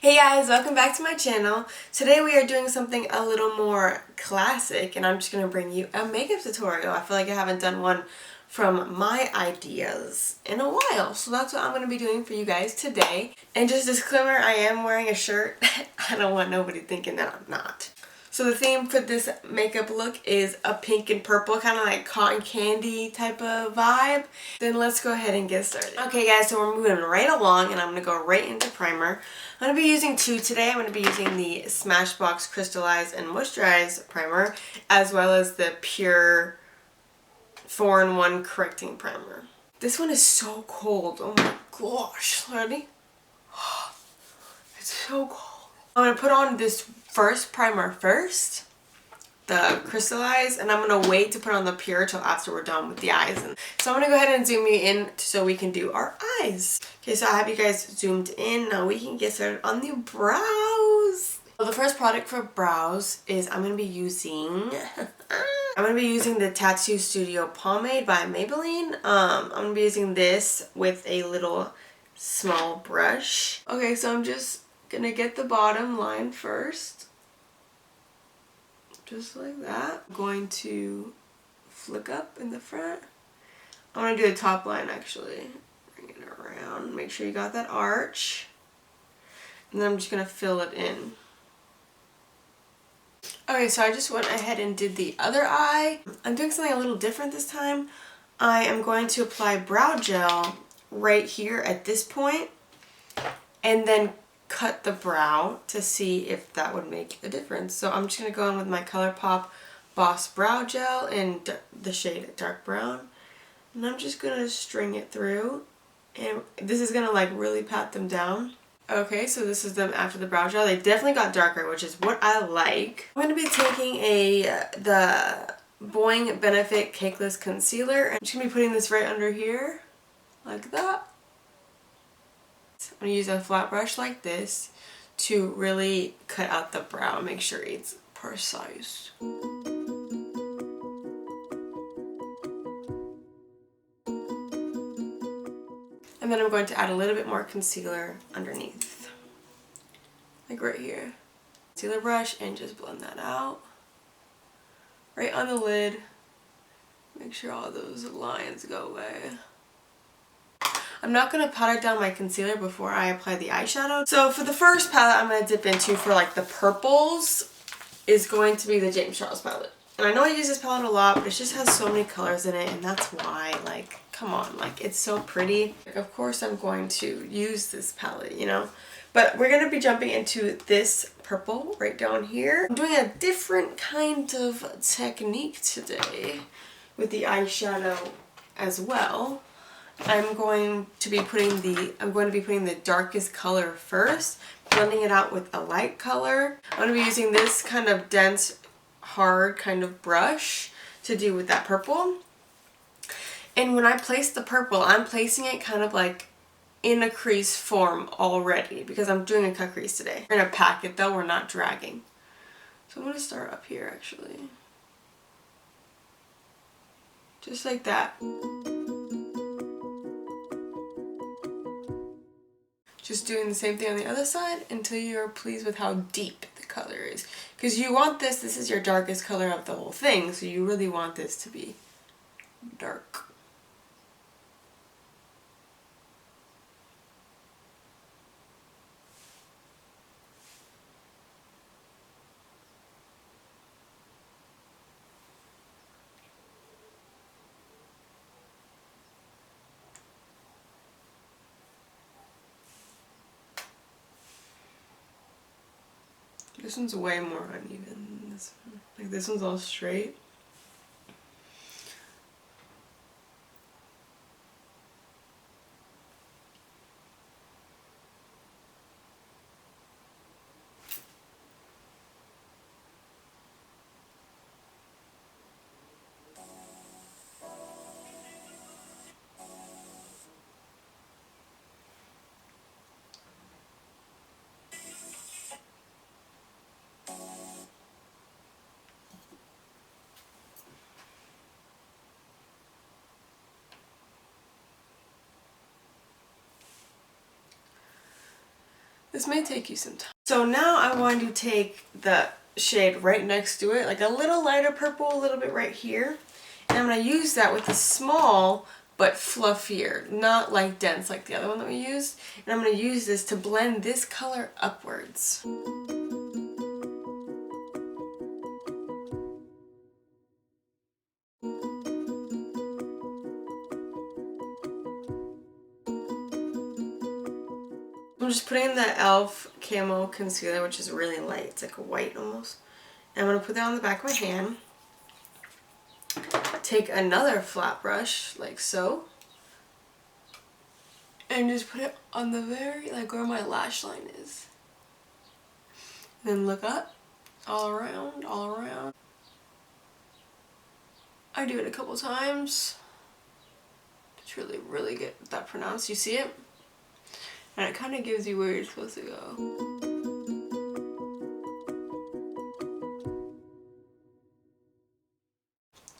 Hey guys, welcome back to my channel. Today we are doing something a little more classic and I'm just going to bring you a makeup tutorial. I feel like I haven't done one from my ideas in a while, so that's what I'm going to be doing for you guys today. And just a disclaimer, I am wearing a shirt. I don't want nobody thinking that I'm not. So the theme for this makeup look is a pink and purple, kind of like cotton candy type of vibe. Then let's go ahead and get started. Okay guys, so we're moving right along and I'm going to go right into primer. I'm going to be using two today. I'm going to be using the Smashbox Crystalized and Moisturized primer, as well as the Pure 4-in-1 Correcting Primer. This one is so cold. Oh my gosh. Ready? It's so cold. I'm going to put on this first primer first, the Crystalized, and I'm going to wait to put on the Pure till after we're done with the eyes. And so I'm going to go ahead and zoom you in so we can do our eyes. Okay, so I have you guys zoomed in. Now we can get started on the brows. So the first product for brows is I'm going to be using the Tattoo Studio Pomade by Maybelline. I'm going to be using this with a little small brush. Okay, so I'm just going to get the bottom line first. Just like that. I'm going to flick up in the front. I'm going to do the top line actually. Bring it around. Make sure you got that arch. And then I'm just going to fill it in. Okay, so I just went ahead and did the other eye. I'm doing something a little different this time. I am going to apply brow gel right here at this point. And then cut the brow to see if that would make a difference. So I'm just going to go in with my Colourpop Boss Brow Gel in the shade Dark Brown. And I'm just going to string it through. And this is going to like really pat them down. Okay, so this is them after the brow gel. They definitely got darker, which is what I like. I'm going to be taking the Boing Benefit Cakeless Concealer. I'm just going to be putting this right under here, like that. I'm going to use a flat brush like this to really cut out the brow and make sure it's precise. And then I'm going to add a little bit more concealer underneath. Like right here. Concealer brush and just blend that out. Right on the lid. Make sure all those lines go away. I'm not going to powder down my concealer before I apply the eyeshadow. So for the first palette I'm going to dip into for like the purples is going to be the James Charles palette. And I know I use this palette a lot, but it just has so many colors in it, and that's why, like, come on, like, it's so pretty. Like, of course I'm going to use this palette, you know? But we're going to be jumping into this purple right down here. I'm doing a different kind of technique today with the eyeshadow as well. I'm going to be putting the darkest color first, blending it out with a light color. I'm going to be using this kind of dense, hard kind of brush to do with that purple. And when I place the purple, I'm placing it kind of like in a crease form already because I'm doing a cut crease today. We're going to pack it though, we're not dragging. So I'm going to start up here actually. Just like that. Just doing the same thing on the other side until you're pleased with how deep the color is. Because you want this is your darkest color of the whole thing, so you really want this to be dark. This one's way more uneven than this one. Like this one's all straight. This may take you some time. So now I'm going to take the shade right next to it, like a little lighter purple, a little bit right here. And I'm going to use that with a small but fluffier, not like dense like the other one that we used. And I'm going to use this to blend this color upwards. I'm just putting the e.l.f. Camo Concealer, which is really light. It's like a white almost. And I'm going to put that on the back of my hand. Take another flat brush, like so. And just put it on the very, like where my lash line is. Then look up, all around, all around. I do it a couple times to really get that pronounced. You see it? And it kind of gives you where you're supposed to go.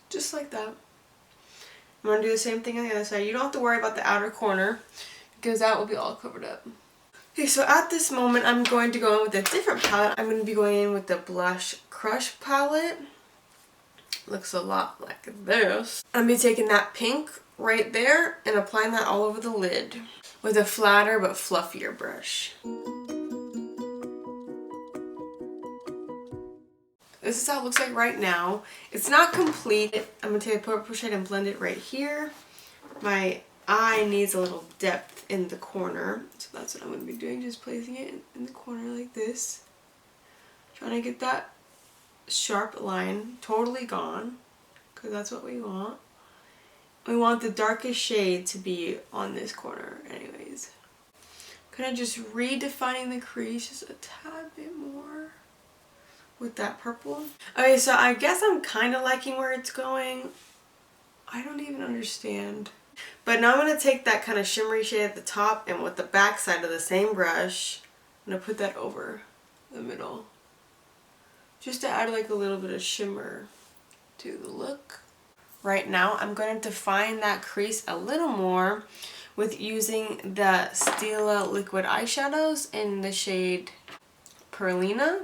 Just like that. I'm going to do the same thing on the other side. You don't have to worry about the outer corner because that will be all covered up. Okay, so at this moment I'm going to go in with a different palette. I'm going to be going in with the Blush Crush palette. Looks a lot like this. I'm going to be taking that pink right there and applying that all over the lid with a flatter but fluffier brush. This is how it looks like right now. It's not complete. I'm going to take a purple shade and blend it right here. My eye needs a little depth in the corner, so that's what I'm going to be doing, just placing it in the corner like this. Trying to get that sharp line totally gone, because that's what we want. We want the darkest shade to be on this corner anyways. Kind of just redefining the crease just a tad bit more with that purple. Okay, so I guess I'm kind of liking where it's going. I don't even understand. But now I'm going to take that kind of shimmery shade at the top, and with the back side of the same brush, I'm going to put that over the middle. Just to add like a little bit of shimmer to the look. Right now I'm going to define that crease a little more with using the Stila liquid eyeshadows in the shade Perlina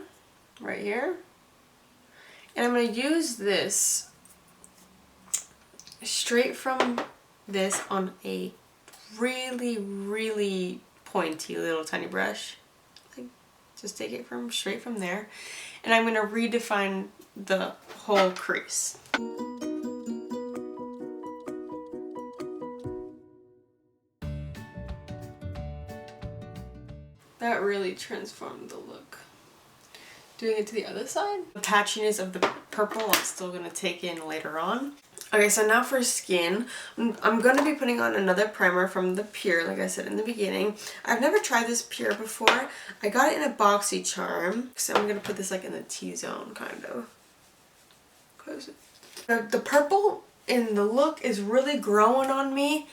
right here. And I'm going to use this straight from this on a really pointy little tiny brush. Like, just take it straight from there. And I'm going to redefine the whole crease. That really transformed the look. Doing it to the other side. The patchiness of the purple I'm still going to take in later on. Okay, so now for skin, I'm going to be putting on another primer from the Pure, like I said in the beginning. I've never tried this Pure before. I got it in a BoxyCharm, so I'm going to put this like in the T-zone, kind of. Close it. The purple in the look is really growing on me.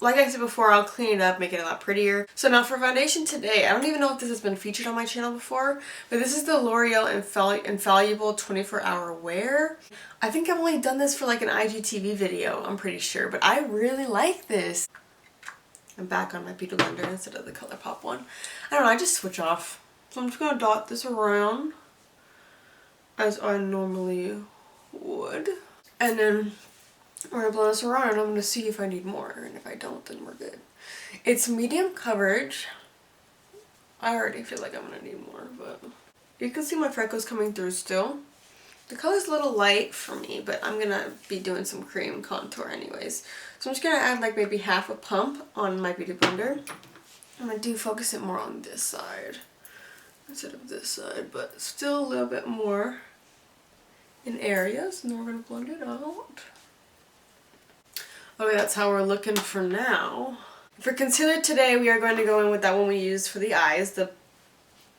Like I said before, I'll clean it up, make it a lot prettier. So now for foundation today, I don't even know if this has been featured on my channel before, but this is the L'Oreal Infalluable 24-Hour Wear. I think I've only done this for like an IGTV video, I'm pretty sure, but I really like this. I'm back on my Beauty Blender instead of the Colourpop one. I don't know, I just switch off. So I'm just going to dot this around as I normally would. And then we're going to blend this around and I'm going to see if I need more, and if I don't then we're good. It's medium coverage. I already feel like I'm going to need more, but you can see my freckles coming through still. The color's a little light for me, but I'm going to be doing some cream contour anyways. So I'm just going to add like maybe half a pump on my Beauty Blender. I'm going to focus it more on this side instead of this side, but still a little bit more in areas, and then we're going to blend it out. Okay, that's how we're looking for now. For concealer today, we are going to go in with that one we used for the eyes, the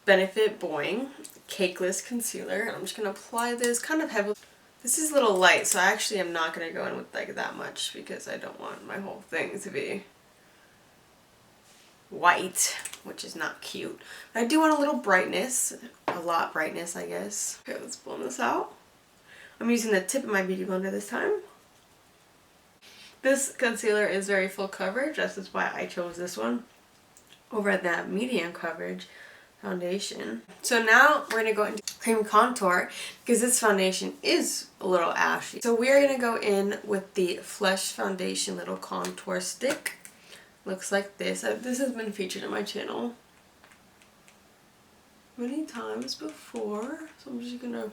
Benefit Boing Cakeless Concealer. And I'm just going to apply this kind of heavily. This is a little light, so I actually am not going to go in with like that much because I don't want my whole thing to be white, which is not cute. But I do want a little brightness, a lot brightness, I guess. Okay, let's blend this out. I'm using the tip of my Beauty Blender this time. This concealer is very full coverage, that's just why I chose this one over that medium coverage foundation. So now we're going to go into cream contour because this foundation is a little ashy. So we are going to go in with the Flesh Foundation little contour stick. Looks like this. This has been featured on my channel many times before. So I'm just going to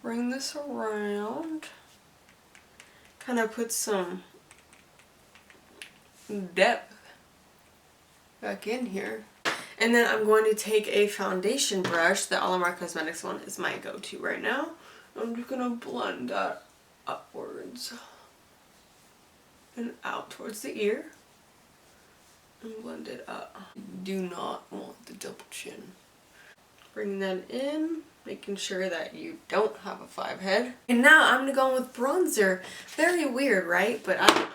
bring this around. Kind of put some depth back in here. And then I'm going to take a foundation brush. The Alamar Cosmetics one is my go-to right now. I'm just going to blend that upwards and out towards the ear. And blend it up. Do not want the double chin. Bring that in, making sure that you don't have a 5 head. And now I'm going to go in with bronzer. Very weird, right? But I don't know.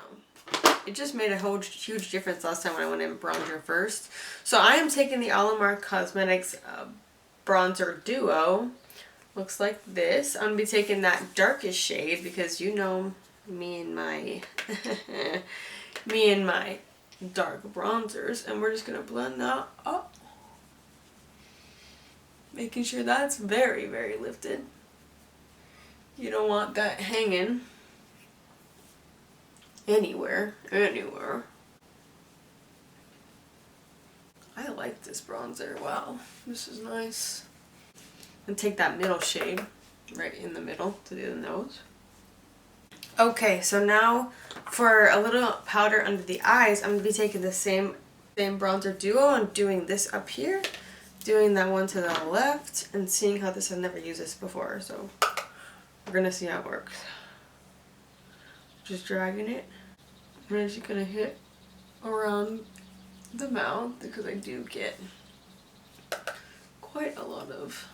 It just made a huge difference last time when I went in bronzer first. So I am taking the Alamar Cosmetics bronzer duo. Looks like this. I'm going to be taking that darkest shade because you know me and my dark bronzers, and we're just going to blend that up. Making sure that's very, very lifted. You don't want that hanging anywhere. I like this bronzer. Wow, this is nice. And take that middle shade right in the middle to do the nose. Okay, so now for a little powder under the eyes, I'm going to be taking the same bronzer duo and doing this up here. Doing that one to the left and seeing how this, I've never used this before, so we're going to see how it works. Just dragging it. I'm just going to hit around the mouth because I do get quite a lot of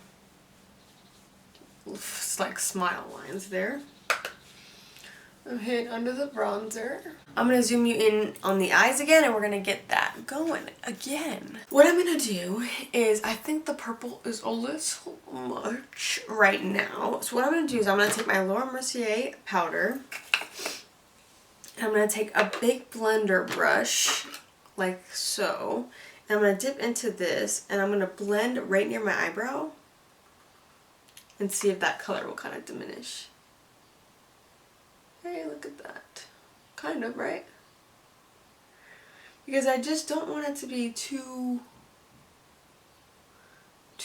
like smile lines there. I'm hitting under the bronzer. I'm going to zoom you in on the eyes again and we're going to get that going again. What I'm going to do is, I think the purple is a little much right now. So what I'm going to do is I'm going to take my Laura Mercier powder. And I'm going to take a big blender brush like so. And I'm going to dip into this and I'm going to blend right near my eyebrow and see if that color will kind of diminish. Hey, look at that. Kind of, right? Because I just don't want it to be too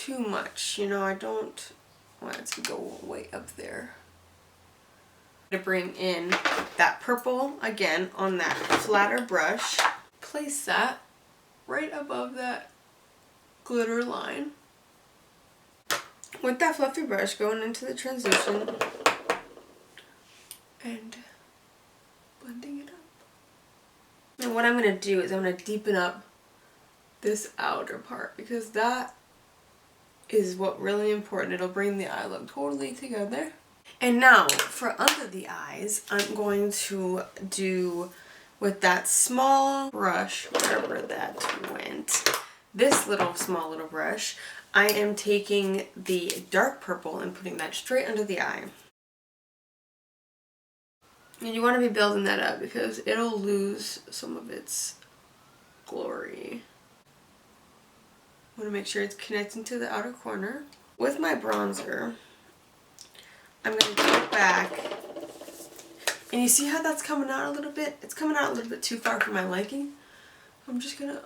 much, you know, I don't want it to go way up there. To bring in that purple again on that flatter brush. Place that right above that glitter line. With that fluffy brush going into the transition and blending it up. And what I'm going to do is I'm going to deepen up this outer part because that is what really important. It'll bring the eye look totally together. And now for under the eyes, I'm going to do with that small brush, wherever that went, this small little brush, I am taking the dark purple and putting that straight under the eye. And you want to be building that up because it'll lose some of its glory. I want to make sure it's connecting to the outer corner. With my bronzer, I'm going to go back. And you see how that's coming out a little bit? It's coming out a little bit too far for my liking. I'm just going to,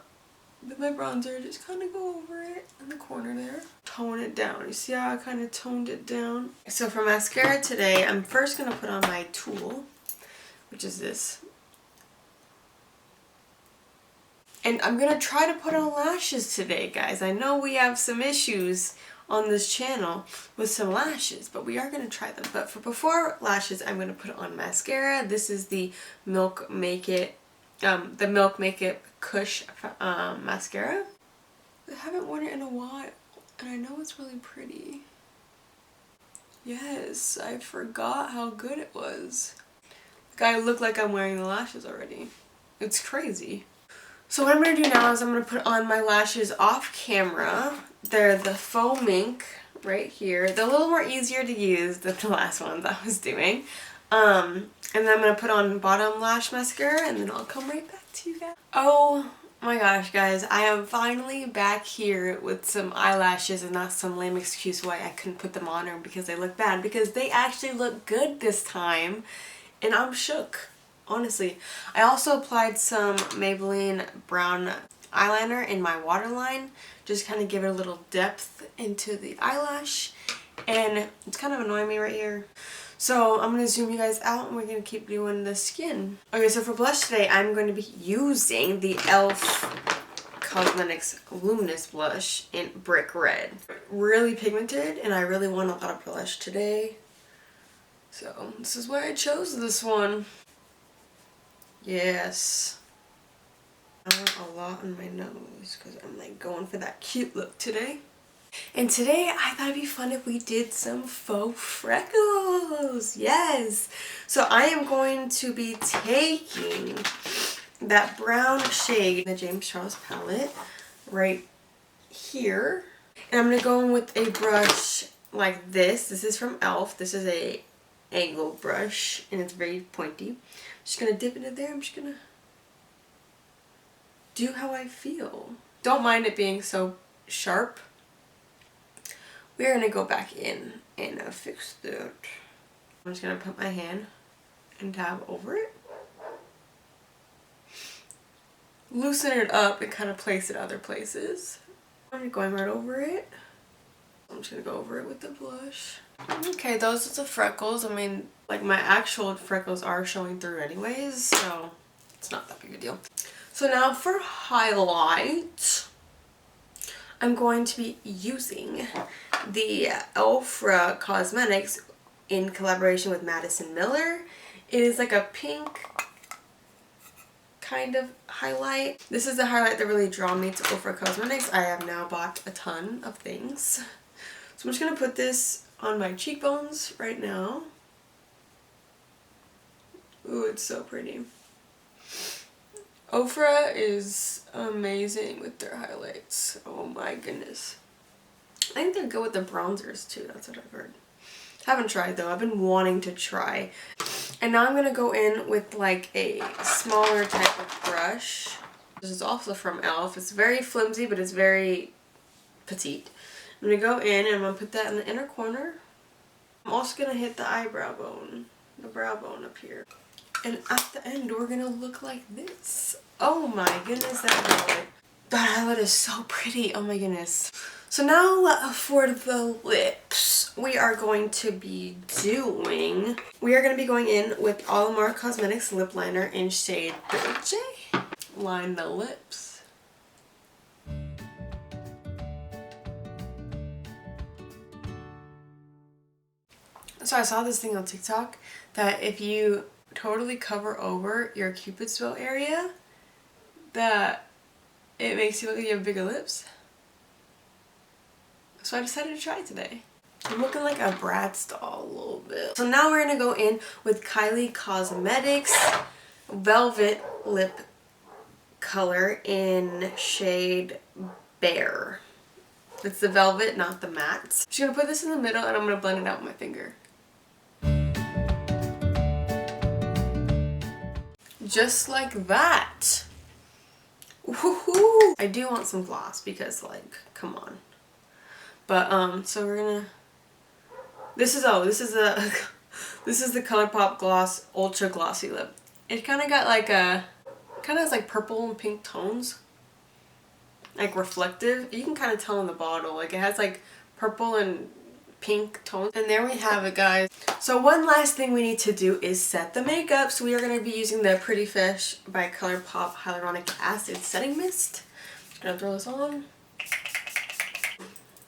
with my bronzer, just kind of go over it in the corner there. Tone it down. You see how I kind of toned it down? So for mascara today, I'm first going to put on my Tool, which is this. And I'm going to try to put on lashes today, guys. I know we have some issues on this channel with some lashes, but we are going to try them. But for before lashes, I'm going to put on mascara. This is the Milk Make It Kush mascara. I haven't worn it in a while, and I know it's really pretty. Yes, I forgot how good it was. Like, I look like I'm wearing the lashes already. It's crazy. So what I'm going to do now is I'm going to put on my lashes off camera. They're the Faux Mink right here. They're a little more easier to use than the last ones I was doing. And then I'm going to put on bottom lash mascara and then I'll come right back to you guys. Oh Oh my gosh, guys, I am finally back here with some eyelashes and not some lame excuse why I couldn't put them on or because they look bad, because they actually look good this time and I'm shook, honestly. I also applied some Maybelline brown eyeliner in my waterline, just kind of give it a little depth into the eyelash, and it's kind of annoying me right here. So I'm going to zoom you guys out and we're going to keep doing the skin. Okay, so for blush today, I'm going to be using the e.l.f. Cosmetics Luminous Blush in Brick Red. Really pigmented and I really want a lot of blush today. So this is why I chose this one. Yes. I want a lot on my nose because I'm like going for that cute look today. And today I thought it'd be fun if we did some faux freckles. Yes! So I am going to be taking that brown shade, the James Charles palette, right here. And I'm going to go in with a brush like this. This is from e.l.f. This is a angle brush and it's very pointy. I'm just going to dip into there. I'm just going to do how I feel. Don't mind it being so sharp. We're going to go back in and fix that. I'm just going to put my hand and dab over it. Loosen it up and kind of place it other places. I'm going right over it. I'm just going to go over it with the blush. Okay, those are the freckles. I mean, like my actual freckles are showing through anyways, so it's not that big a deal. So now for highlight, I'm going to be using the Ofra Cosmetics in collaboration with Madison Miller. It is like a pink kind of highlight. This is the highlight that really drew me to Ofra Cosmetics. I have now bought a ton of things. So I'm just going to put this on my cheekbones right now. Ooh, it's so pretty. Ofra is amazing with their highlights. Oh my goodness. I think they're good with the bronzers too. That's what I've heard. Haven't tried though. I've been wanting to try. And now I'm going to go in with like a smaller type of brush. This is also from e.l.f. It's very flimsy, but it's very petite. I'm going to go in and I'm going to put that in the inner corner. I'm also going to hit the eyebrow bone. The brow bone up here. And at the end, we're going to look like this. Oh my goodness, that highlight. That highlight is so pretty. Oh my goodness. So now for the lips, we are going to be going in with Alamar Cosmetics Lip Liner in shade Dolce. Line the lips. So I saw this thing on TikTok that if you totally cover over your Cupid's bow area, that it makes you look like you have bigger lips. So I decided to try it today. I'm looking like a Bratz doll a little bit. So now we're going to go in with Kylie Cosmetics Velvet Lip Color in shade Bear. It's the velvet, not the matte. I'm just going to put this in the middle and I'm going to blend it out with my finger. Just like that. Woohoo! I do want some gloss because, like, come on. But so we're gonna. This is the Colourpop Gloss Ultra Glossy Lip. It kind of got like has like purple and pink tones, like reflective. You can kind of tell in the bottle, like it has like purple and pink tones. And there we have it, guys. So one last thing we need to do is set the makeup. So we are going to be using the Pretty Fish by Colourpop Hyaluronic Acid Setting Mist. Just gonna throw this on.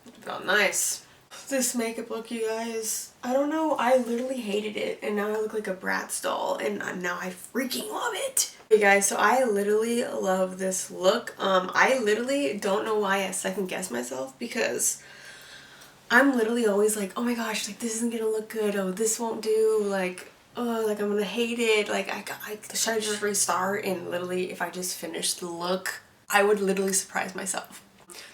It felt nice. This makeup look, you guys, I don't know, I literally hated it and now I look like a Bratz doll and now I freaking love it. Hey guys, so I literally love this look. I literally don't know why I second guess myself because I'm literally always like, oh my gosh, like this isn't gonna look good, oh this won't do, like, oh, like I'm gonna hate it, like should I just restart? And literally if I just finished the look, I would literally surprise myself.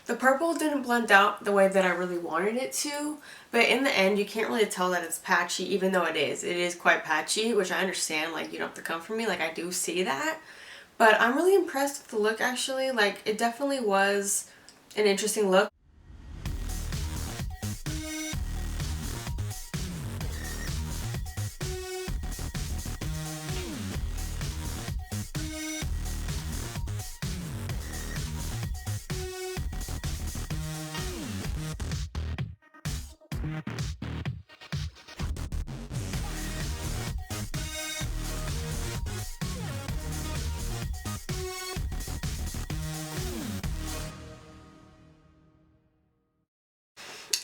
The purple didn't blend out the way that I really wanted it to, but in the end you can't really tell that it's patchy, even though it is. It is quite patchy, which I understand, like you don't have to come for me, like I do see that. But I'm really impressed with the look actually. Like, it definitely was an interesting look.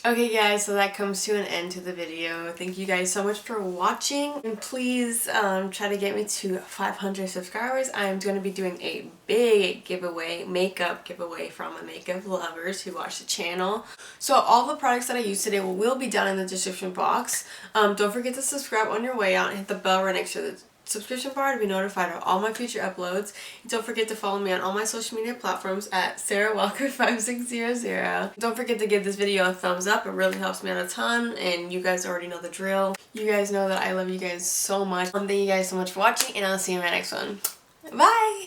Okay guys, so that comes to an end to the video. Thank you guys so much for watching, and please try to get me to 500 subscribers. I'm going to be doing a big giveaway, makeup giveaway from my makeup lovers who watch the channel. So all the products that I used today will be down in the description box. Don't forget to subscribe on your way out and hit the bell right next to the subscription bar to be notified of all my future uploads. And don't forget to follow me on all my social media platforms at SarahWalker5600. Don't forget to give this video a thumbs up. It really helps me out a ton, and you guys already know the drill. You guys know that I love you guys so much. Thank you guys so much for watching, and I'll see you in my next one. Bye!